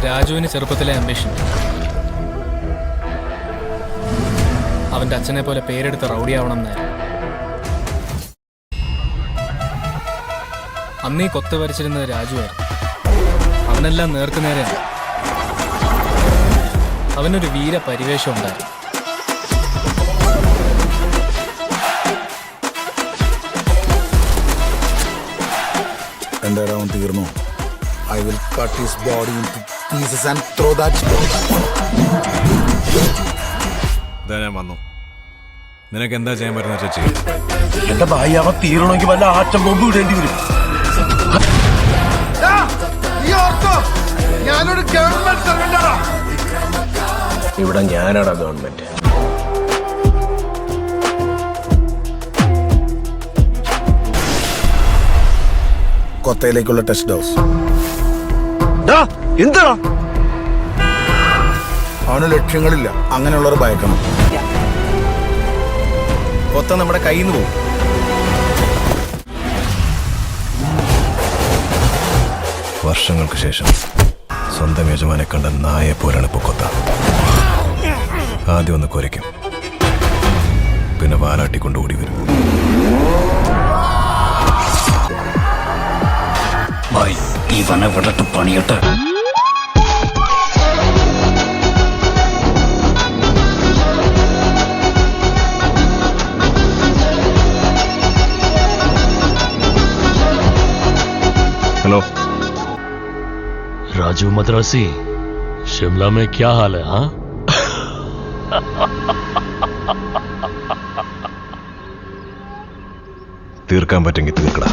രാജുവിന് ചെറുപ്പത്തിലെ അംബിഷൻ അവന്റെ അച്ഛനെ പോലെ പേരെടുത്ത് റൗഡിയാവണം എന്നായിരുന്നു. അന്നീ കൊത്തു വരച്ചിരുന്നത് രാജുവായിരുന്നു. അവനെല്ലാം നേർക്കുനേരെയാണ്. അവനൊരു വീര പരിവേഷം ഉണ്ടായിരുന്നു. എന്റെ റൗണ്ട് തീർന്നു. I will cut his body into pieces and throw that stone. ഞാൻ വന്നു. നിനക്ക് എന്താ ചെയ്യാൻ പറ്റുന്ന ചേച്ചി? എന്റെ ഭായി അവ തീരണമെങ്കിൽ വല്ല ആറ്റം ബോംബ് ഇടേണ്ടി വരും. ഞാനൊരു ഗവൺമെന്റ് സർവന്റാണ്. ഇവിടെ ഞാനാണ് ഗവൺമെന്റ്. കൊത്തയിലേക്കുള്ള test house. എന്താ അവന് ലക്ഷ്യങ്ങളില്ല. അങ്ങനെയുള്ളവർ ഭയക്കണം. കൊത്ത നമ്മുടെ കയ്യിൽ നിന്ന് പോകും. വർഷങ്ങൾക്ക് ശേഷം സ്വന്തം യജമാനെ കണ്ട നായെ പോലാണ് ഇപ്പൊ കൊത്ത. ആദ്യം ഒന്ന് കുരയ്ക്കും, പിന്നെ വാലാട്ടിക്കൊണ്ട് ഓടി വരും. ഇവനെ വിടട്ട് പണിയട്ടെ. हेलो राजू मद्रासी, शिमला में क्या हाल है? हाँ തീർക്കാൻ പറ്റുമെങ്കിൽ തീർക്കടാ.